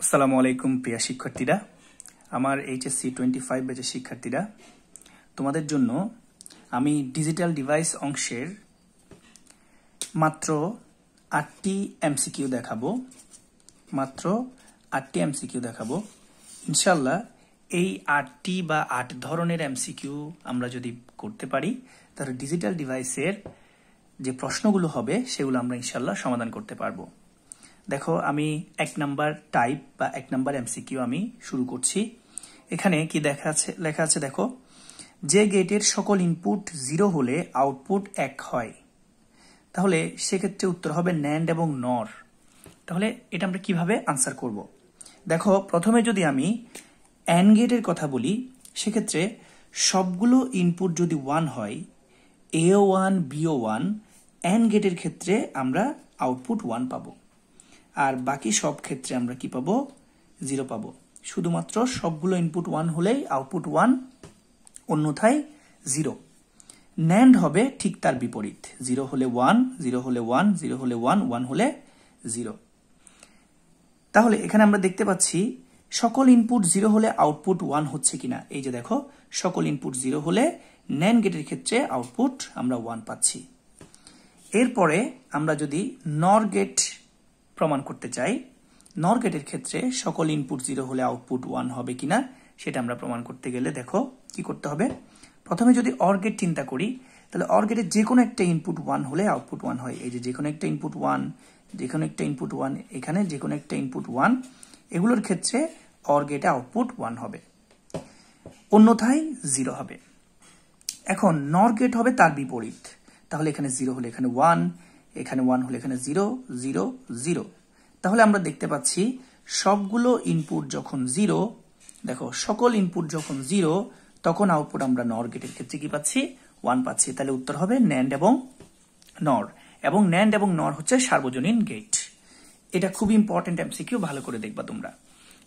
আসসালামু আলাইকুম প্রিয় শিক্ষার্থীরা, আমার এইচএসসি 25 ব্যাচের শিক্ষার্থীরা, তোমাদের জন্য আমি ডিজিটাল ডিভাইস অংশের মাত্র 8টি এমসিকিউ দেখাবো। ইনশাল্লাহ এই 8টি বা 8 ধরনের এমসিকিউ আমরা যদি করতে পারি তাহলে ডিজিটাল ডিভাইসের যে প্রশ্নগুলো হবে সেগুলো আমরা ইনশাল্লাহ সমাধান করতে পারবো। দেখো, আমি 1 নাম্বার টাইপ বা 1 নাম্বার এমসিকিউ আমি শুরু করছি। এখানে কি লেখা আছে দেখো, যে গেটের সকল ইনপুট 0 হলে আউটপুট 1 হয়, তাহলে সেক্ষেত্রে উত্তর হবে ন্যান্ড এবং নর। তাহলে এটা আমরা কিভাবে আনসার করব? দেখো, প্রথমে যদি আমি অ্যান্ড গেটের কথা বলি, সেক্ষেত্রে সবগুলো ইনপুট যদি 1 হয়, এও 1 বিও 1, অ্যান্ড গেটের ক্ষেত্রে আমরা আউটপুট 1 পাবো। আর বাকি সব ক্ষেত্রে আমরা কি পাবো? 0 পাবো। শুধুমাত্র সবগুলো ইনপুট 1 হলেই আউটপুট 1, অন্যথায় 0। ন্যান্ড হবে ঠিক তার বিপরীত, 0 হলে 1, 0 হলে 1, 0 হলে 1, 1 হলে 0। তাহলে এখানে আমরা দেখতে পাচ্ছি সকল ইনপুট 0 হলে আউটপুট 1 হচ্ছে কিনা। এই যে দেখো, সকল ইনপুট 0 হলে ন্যান্ড গেটের ক্ষেত্রে আউটপুট আমরা 1 পাচ্ছি। এরপরে আমরা যদি নর গেট প্রমাণ করতে চাই, নর গেটের ক্ষেত্রে সকল ইনপুট 0 হলে আউটপুট 1 হবে কিনা সেটা আমরা প্রমাণ করতে গেলে দেখো কি করতে হবে। প্রথমে যদি অর গেট চিন্তা করি, তাহলে অর গেটের যে কোনো একটা ইনপুট 1 হলে আউটপুট 1 হয়। এই যে কোনো একটা ইনপুট 1, যে কোনো একটা ইনপুট 1, এখানে যে কোনো একটা ইনপুট 1, এগুলোর ক্ষেত্রে অর গেটে আউটপুট 1 হবে, অন্যথায় 0 হবে। এখন নর গেট হবে তার বিপরীত, তাহলে এখানে 0 হলে এখানে 1, এখানে 1 হলে এখানে 0, 0, 0। তাহলে আমরা দেখতে পাচ্ছি সবগুলো ইনপুট যখন 0, দেখো সকল ইনপুট যখন 0, তখন আউটপুট আমরা নর গেটের ক্ষেত্রে কি পাচ্ছি? 1 পাচ্ছি। তাহলে উত্তর হবে ন্যান্ড এবং নর। এবং ন্যান্ড এবং নর হচ্ছে সার্বজনীন গেট। এটা খুব ইম্পর্টেন্ট এমসিকিউ, ভালো করে দেখবা তোমরা।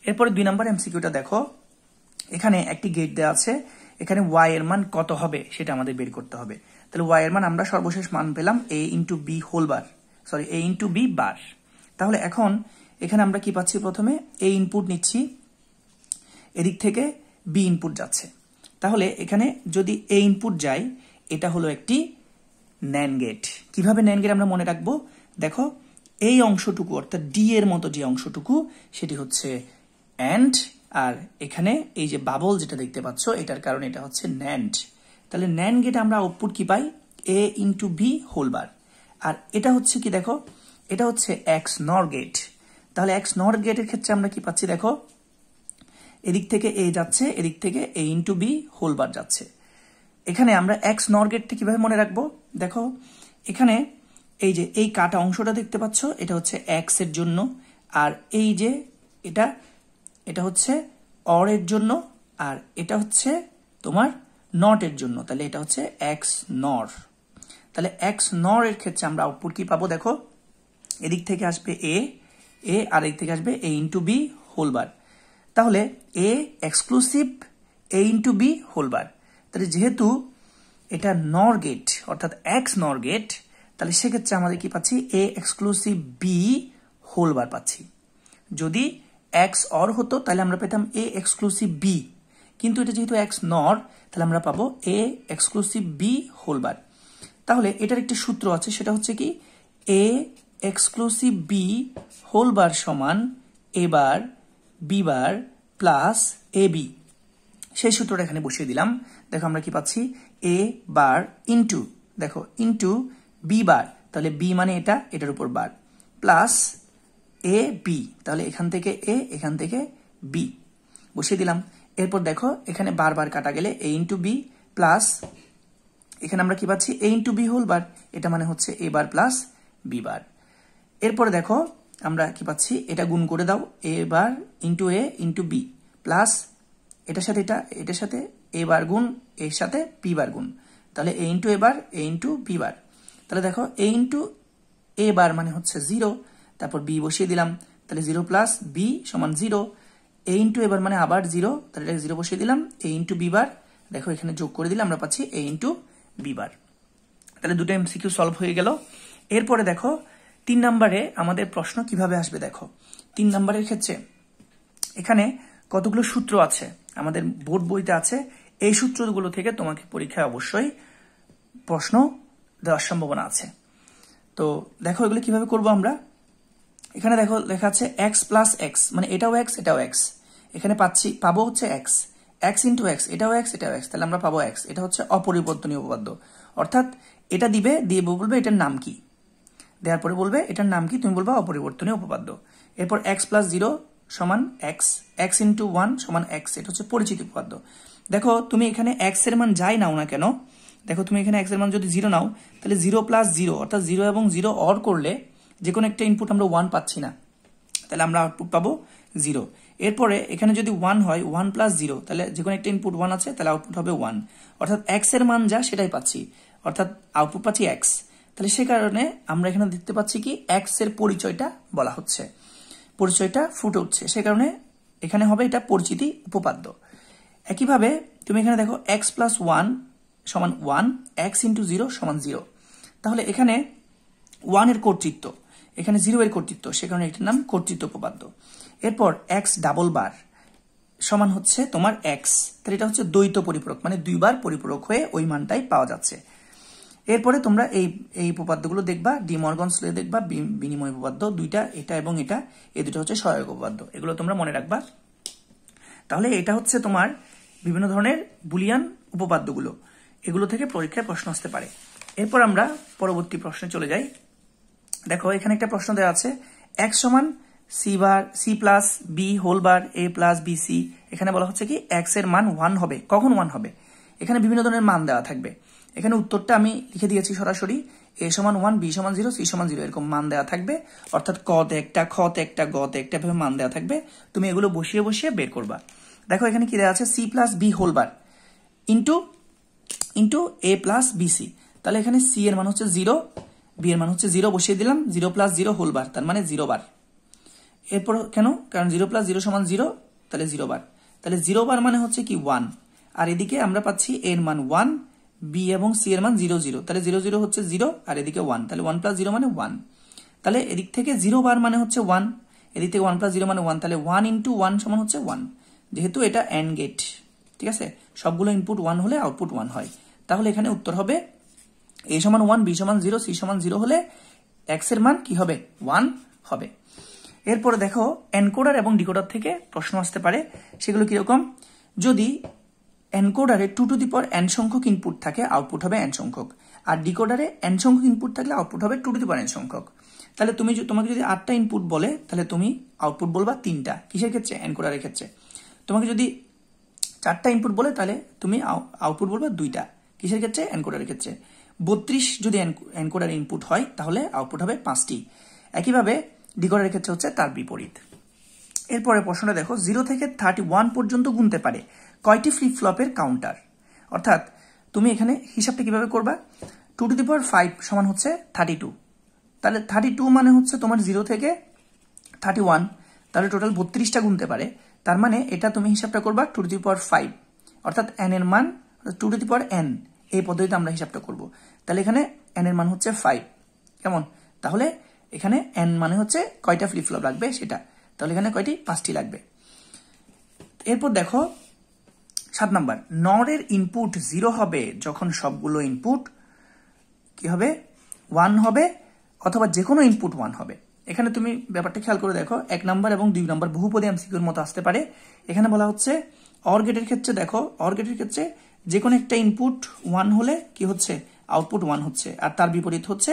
এরপরে 2 নাম্বার এমসিকিউটা দেখো, এখানে একটি গেট দেওয়া আছে, এখানে y এর মান কত হবে সেটা আমাদের বের করতে হবে। তাহলে y এর মান আমরা সর্বশেষ মান পেলাম a into B whole bar, sorry a into B bar. তাহলে এখন এখানে আমরা কি পাচ্ছি? প্রথমে a ইনপুট নিচ্ছি, এদিক থেকে b ইনপুট যাচ্ছে। তাহলে এখানে যদি a ইনপুট যায়, এটা হলো একটি ন্যান্ড গেট। কিভাবে ন্যান্ড গেট আমরা মনে রাখবো? দেখো, এই অংশটুকু অর্থাৎ ডি এর মতো যে অংশটুকু সেটি হচ্ছে অ্যান্ড, আর এখানে এই যে বাবল যেটা দেখতে পাচ্ছ এটার কারণে এটা হচ্ছে ন্যান্ড। তাহলে ন্যান্ড গেট আমরা আউটপুট কি পাই? a into B whole bar. আর এটা হচ্ছে কি দেখো, এটা হচ্ছে এক্স নর গেট। তাহলে এক্স নর গেটের ক্ষেত্রে আমরা কি পাচ্ছি? দেখো, এদিক থেকে a যাচ্ছে, এদিক থেকে a into B whole bar যাচ্ছে। এখানে আমরা এক্স নর গেটটা কিভাবে মনে রাখবো? দেখো, এখানে এই যে এই কাটা অংশটা দেখতে পাচ্ছ, এটা হচ্ছে এক্স এর জন্য, আর এই যে এটা হচ্ছে অর এর জন্য, আর এটা হচ্ছে তোমার নট এর জন্য। তাহলে এটা হচ্ছে এক্স নর। তাহলে এক্স নর এর ক্ষেত্রে আমরা আউটপুট কি পাবো? দেখো, এদিক থেকে আসবে a, আর এদিক থেকে আসবে a into B whole bar. তাহলে a exclusive a into B whole bar. তাহলে যেহেতু এটা নর গেট অর্থাৎ এক্স নর গেট, তাহলে সেক্ষেত্রে আমাদের কি পাচ্ছি? a exclusive B whole bar পাচ্ছি। যদি এক্স অর হতো তাহলে আমরা পেতাম a এক্সক্লুসিভ বি, কিন্তু এটা যেহেতু এক্স নর, তাহলে আমরা পাবো a exclusive B whole bar. তাহলে এটার একটি সূত্র আছে, সেটা হচ্ছে কি a exclusive B whole bar সমান a bar B bar plus A B. সেই সূত্রটা এখানে বসিয়ে দিলাম। দেখো আমরা কি পাচ্ছি? a বার ইন্টু, দেখো ইন্টু বি বার, তাহলে বি মানে এটার উপর বার, প্লাস এ বি, তাহলে এখান থেকে a, এখান থেকে b বসিয়ে দিলাম। এরপর দেখো এখানে বারবার কাটা গেলে a ইন্টু বি প্লাস, এখানে আমরা কি পাচ্ছি? a into B whole bar, এটা মানে হচ্ছে a bar plus B bar. এরপরে দেখো আমরা কি পাচ্ছি? এটা গুণ করে দাও, a bar into a into B plus এটার সাথে এটার সাথে a বার গুণ এর সাথে b বার গুণ, তাহলে a into a bar a into B bar. তাহলে দেখো a ইন্টু a বার মানে হচ্ছে 0, তারপর b বসিয়ে দিলাম, তাহলে 0 প্লাস b সমান 0, a ইন্টু a বার মানে আবার 0, তাহলে এটা 0 বসিয়ে দিলাম, a ইন্টু b বার, দেখো এখানে যোগ করে দিলে আমরা পাচ্ছি a ইন্টু b বার। তাহলে দুটো এমসিকিউ সলভ হয়ে গেল। এরপরে দেখো 3 নম্বরে আমাদের প্রশ্ন কিভাবে আসবে। দেখো 3 নম্বরের ক্ষেত্রে এখানে কতগুলো সূত্র আছে আমাদের বোর্ড বইতে আছে, এই সূত্রগুলো থেকে তোমাকে পরীক্ষায় অবশ্যই প্রশ্ন দেওয়ার সম্ভাবনা আছে। তো দেখো এগুলো কিভাবে করব আমরা। এখানে দেখো লেখা আছে x প্লাস এক্স, মানে এটাও এক্স এটাও এক্স, এখানে পাবো হচ্ছে এক্স, এক্স ইন্টু এক্স, এটাও এক্স এটাও এক্স, তাহলে আমরা পাবো এক্স। এটা হচ্ছে অপরিবর্তনীয় উপপাদ্য, অর্থাৎ এটা দিয়ে বলবে এটার নাম কি, দেওয়ার পরে বলবে এটার নাম কি, তুমি বলবা অপরিবর্তনীয় উপপাদ্য। এরপর এক্স প্লাস জিরো সমান এক্স, এক্স ইন্টু ওয়ান সমান এক্স, এটা হচ্ছে পরিচিত উপপাদ্য। দেখো তুমি এখানে এক্স এর মান যাই নাও না কেন, দেখো তুমি এখানে এক্স এর মান যদি জিরো নাও, তাহলে জিরো প্লাস জিরো অর্থাৎ জিরো এবং জিরো অর করলে যে কোনো একটা ইনপুট আমরা ওয়ান পাচ্ছি না, তাহলে আমরা আউটপুট পাবো জিরো। এরপরে এখানে যদি ওয়ান হয়, ওয়ান প্লাস জিরো, তাহলে যে কোনো একটা ইনপুট ওয়ান আছে, তাহলে আউটপুট হবে ওয়ান, অর্থাৎ এক্স এর মান যা সেটাই পাচ্ছি, অর্থাৎ আউটপুট পাচ্ছি এক্স। তাহলে সে কারণে আমরা এখানে দেখতে পাচ্ছি কি এক্স এর পরিচয়টা বলা হচ্ছে, পরিচয়টা ফুটে উঠছে, সে কারণে এখানে হবে এটা পরিচিতি উপপাদ্য। একইভাবে তুমি এখানে দেখো এক্স প্লাস ওয়ান সমান ওয়ান, এক্স ইন্টু জিরো সমান জিরো, তাহলে এখানে ওয়ান এর কর্তৃত্ব, এখানে জিরো এর কর্তৃত্ব, সে কারণে এটার নাম কর্তৃত্ব উপপাদ্য। এরপর এক্স ডাবল বার সমান হচ্ছে তোমার এক্স, তাহলে এটা হচ্ছে দ্বৈত পরিপূরক, মানে দুইবার পরিপূরক হয়ে ওই মানটাই পাওয়া যাচ্ছে। এরপরে তোমরা এই উপপাদ্যগুলো দেখবা, ডি মর্গানস ল দেখবা, বিনিময় উপপাদ্য দুইটা, এটা এবং এটা, এই দুটো হচ্ছে সহায়ক উপপাদ্য, এগুলো তোমরা মনে রাখবা। তাহলে এটা হচ্ছে তোমার বিভিন্ন ধরনের বুলিয়ান উপপাদ্যগুলো, এগুলো থেকে পরীক্ষায় প্রশ্ন আসতে পারে। এরপর আমরা পরবর্তী প্রশ্নে চলে যাই। দেখো এখানে একটা প্রশ্ন দেওয়া আছে, এক্স সমান C plus B whole bar A plus B C, এখানে বলা হচ্ছে কি এক্স এর মান ওয়ান হবে, কখন ওয়ান হবে, এখানে বিভিন্ন ধরনের মান দেওয়া থাকবে। এখানে উত্তরটা আমি লিখে দিয়েছি সরাসরি, এ সমান ওয়ান, বি সমান জিরো, সি সমান জিরো, এরকম মান দেওয়া থাকবে, অর্থাৎ ক তে একটা, খ তে একটা, গ তে একটা ভাবে মান দেওয়া থাকবে, তুমি এগুলো বসিয়ে বসিয়ে বের করবা। দেখো এখানে কি দেওয়া আছে, C plus B whole bar into A plus B C, তাহলে এখানে সি এর মান হচ্ছে জিরো, বি এর মান হচ্ছে জিরো, বসিয়ে দিলাম, zero plus zero whole bar, তার মানে জিরো বার। এরপর কেন, কারণ জিরো প্লাস জিরো সমান জিরো, তাহলে জিরো বার, তাহলে জিরো বার মানে হচ্ছে কি ওয়ান, আর এদিকে আমরা পাচ্ছি এর মান ওয়ান, বি এবং সি এর মান জিরো জিরো, তাহলে জিরো জিরো হচ্ছে জিরো, আর এদিকে ওয়ান, তাহলে ওয়ান প্লাস জিরো মানে ওয়ান, তাহলে এদিক থেকে জিরো বার মানে হচ্ছে ওয়ান, এদিক থেকে ওয়ান প্লাস জিরো মানে ওয়ান, তাহলে ওয়ান ইন্টু ওয়ান সমান হচ্ছে ওয়ান, যেহেতু এটা এন্ড গেট, ঠিক আছে, সবগুলো ইনপুট ওয়ান হলে আউটপুট ওয়ান হয়, তাহলে এখানে উত্তর হবে এ সমান ওয়ান, বি সমান জিরো, সি সমান জিরো হলে এক্স এর মান কি হবে, ওয়ান হবে। এরপরে দেখো এনকোডার এবং ডিকোডার থেকে প্রশ্ন আসতে পারে, সেগুলো কিরকম, যদি এনকোডারে 2 টু দি পাওয়ার n সংখ্যক ইনপুট থাকে, আউটপুট হবে n সংখ্যক, আর ডিকোডারে n সংখ্যক ইনপুট থাকলে আউটপুট হবে 2 টু দি পাওয়ার n সংখ্যক, তাহলে তোমাকে যদি 8টা ইনপুট বলে, তাহলে তুমি আউটপুট বলবা 3টা, কিসের ক্ষেত্রে, এনকোডারের ক্ষেত্রে। তোমাকে যদি 4টা ইনপুট বলে, তাহলে তুমি আউটপুট বলবা 2টা, কিসের ক্ষেত্রে, এনকোডারের ক্ষেত্রে। 32 যদি এনকোডার ইনপুট হয়, তাহলে আউটপুট হবে 5টি। একইভাবে ডিকোডারের ক্ষেত্রে হচ্ছে তার বিপরীত। এরপরে প্রশ্নটা দেখো, 0 থেকে 31 পর্যন্ত গুনতে পারে কয়টি ফ্লিপ ফ্লপের কাউন্টার, অর্থাৎ তুমি এখানে হিসাবটা কিভাবে করবা, 2 টু দি পাওয়ার 5 সমান হচ্ছে 32, তাহলে 32 মানে হচ্ছে তোমার 0 থেকে 31, তাহলে টোটাল 32টা গুনতে পারে, তার মানে এটা তুমি হিসাবটা করবা 2 টু দি পাওয়ার 5, অর্থাৎ n এর মান 2 টু দি পাওয়ার n, এই পদ্ধতিতে আমরা হিসাবটা করব। তাহলে এখানে n এর মান হচ্ছে 5, কেমন, তাহলে এখানে n মানে হচ্ছে কয়টা ফ্লিপ ফ্লপ লাগবে সেটা, তাহলে এখানে কয়টি, 5টি লাগবে। এরপর দেখো 7 নাম্বার, নর এর ইনপুট 0 হবে যখন সবগুলো ইনপুট কি হবে, 1 হবে, অথবা যে কোনো ইনপুট 1 হবে। এখানে তুমি ব্যাপারটা খেয়াল করে দেখো, 1 নাম্বার এবং 2 নাম্বার বহুপদী এমসিকিউর মতো আসতে পারে। এখানে বলা হচ্ছে অর গেটের ক্ষেত্রে, দেখো অর গেটের ক্ষেত্রে যে কোনো একটা ইনপুট 1 হলে কি হচ্ছে, আউটপুট 1 হচ্ছে, আর তার বিপরীত হচ্ছে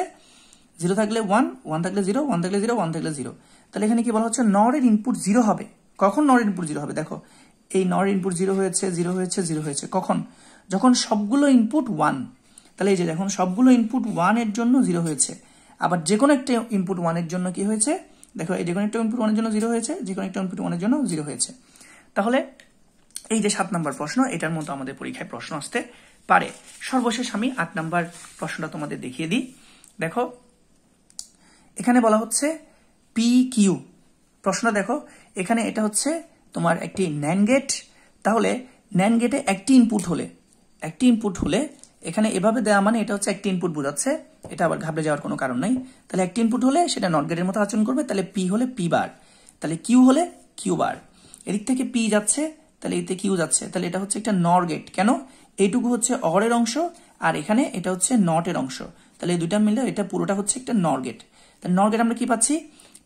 0 থাকলে 1, 1 থাকলে 0, 1 থাকলে 0, 1 থাকলে 0। তাহলে এখানে কি বলা হচ্ছে, নর এর ইনপুট 0 হবে, কখন নর ইনপুট 0 হবে, দেখো এই নর ইনপুট 0 হয়েছে, 0 হয়েছে, 0 হয়েছে, কখন, যখন সবগুলো ইনপুট 1, তাহলে এই যে যখন সবগুলো ইনপুট 1 এর জন্য 0 হয়েছে, আবার যে কোনো একটা ইনপুট 1 এর জন্য কি হয়েছে, দেখো এই যে কোনো একটা ইনপুট 1 এর জন্য 0 হয়েছে, যে কোনো একটা ইনপুট 1 এর জন্য 0 হয়েছে। তাহলে এই যে 7 নাম্বার প্রশ্ন, এটার মতো আমাদের পরীক্ষায় প্রশ্ন আসতে পারে। সর্বশেষ আমি 8 নাম্বার প্রশ্নটা তোমাদের দেখিয়ে দিই। দেখো এখানে বলা হচ্ছে পি কিউ, প্রশ্নটা দেখো এখানে এটা হচ্ছে তোমার একটি ন্যান্ড গেট, তাহলে ন্যান্ড গেটে একটি ইনপুট হলে এখানে এভাবে দেওয়া মানে এটা হচ্ছে একটি ইনপুট বোঝাচ্ছে, এটা আবার ঘাবড়ে যাওয়ার কোনো কারণ নাই। তাহলে একটি ইনপুট হলে সেটা নট গেটের মতো আচরণ করবে, তাহলে পি হলে পি বার, তাহলে কিউ হলে কিউ বার। এদিক থেকে পি যাচ্ছে, তাহলে এতে কিউ যাচ্ছে, তাহলে এটা হচ্ছে একটা নর গেট। কেন? এইটুকু হচ্ছে অরের অংশ আর এখানে এটা হচ্ছে নটের অংশ, তাহলে এই দুইটা মিলে এটা পুরোটা হচ্ছে একটা নর গেট। তাহলে নর গেট আমরা কি পাচ্ছি?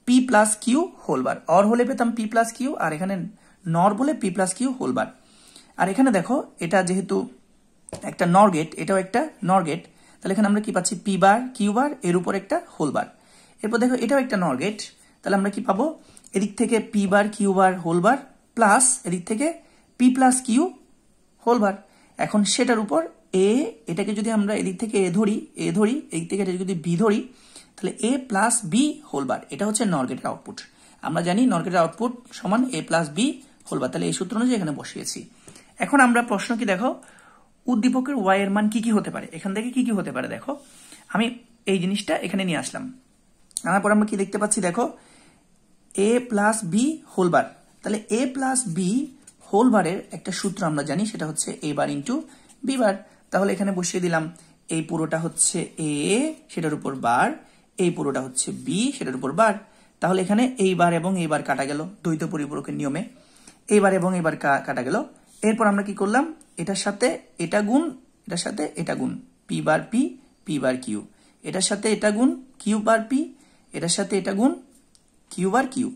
P plus Q whole bar. Or হলে পেতাম পি প্লাস কিউ, আর এখানে নর বলে P plus Q whole bar. আর এখানে দেখো এটা যেহেতু একটা নর গেট, এটাও একটা নর গেট, তাহলে এখানে আমরা কি পাচ্ছি? পি বার কিউ বার, এর উপর একটা হোল বার। এরপর দেখো এটাও একটা নর গেট, তাহলে আমরা কি পাবো? এদিক থেকে P bar Q bar whole bar plus এদিক থেকে P plus Q whole bar. এখন সেটার উপর এ, এটাকে যদি আমরা এদিক থেকে এ ধরি, এদিক থেকে এটা যদি বি ধরি, তাহলে এ প্লাস বি হোল বার। এটা হচ্ছে নর গেটের আউটপুট। আমরা জানি নর গেটের আউটপুট সমান এ প্লাস বি হোল বার, তাহলে এই সূত্র অনুযায়ী এখানে বসিয়েছি। এখন আমরা প্রশ্ন কি দেখো, উদ্দীপকের ওয়াই এর মান কি কি হতে পারে, এখান থেকে কি কি হতে পারে দেখো। আমি এই জিনিসটা এখানে নিয়ে আসলাম, আনার পর আমরা কি দেখতে পাচ্ছি দেখো, এ প্লাস বি হোল বার। তাহলে এ প্লাস বি হোল বারের একটা সূত্র আমরা জানি, সেটা হচ্ছে এ বার ইন্টু বি বার। তাহলে এখানে বসিয়ে দিলাম, এই পুরোটা হচ্ছে এ, সেটার উপর বার, এই পুরোটা হচ্ছে বি, সেটার উপর বার। তাহলে এখানে এই বার এবং এই বার কাটা গেল দ্বৈত পরিপূরকের নিয়মে, এই বার এবং এই বার কাটা গেল। এরপর আমরা কি করলাম, এটার সাথে এটা গুণ, এটার সাথে এটা গুণ, P bar P, P bar Q, এটার সাথে এটা গুণ কিউ বার পি, এটার সাথে এটা গুণ কিউ বার কিউ।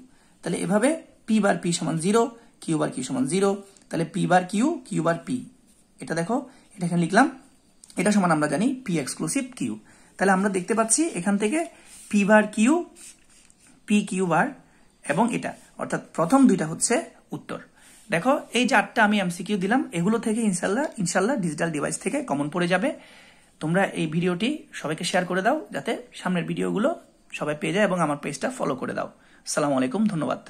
তাহলে এভাবে পি বার পি সমান 0, কিউ বার কিউ সমান 0, তাহলে P bar Q, Q bar P. এটা দেখো, এটা এখানে লিখলাম, এটা সমান আমরা জানি পি এক্সক্লুসিভ কিউ। তাহলে আমরা দেখতে পাচ্ছি এখান থেকে P bar Q, P Q bar এবং এটা, অর্থাৎ প্রথম দুইটা হচ্ছে উত্তর। দেখো এই যে 8টা আমি এমসিকিউ দিলাম, এগুলো থেকে ইনশাল্লাহ ডিজিটাল ডিভাইস থেকে কমন পড়ে যাবে। তোমরা এই ভিডিওটি সবাইকে শেয়ার করে দাও, যাতে সামনের ভিডিওগুলো সবাই পেয়ে যায়, এবং আমার পেজটা ফলো করে দাও। আসসালামু আলাইকুম, ধন্যবাদ।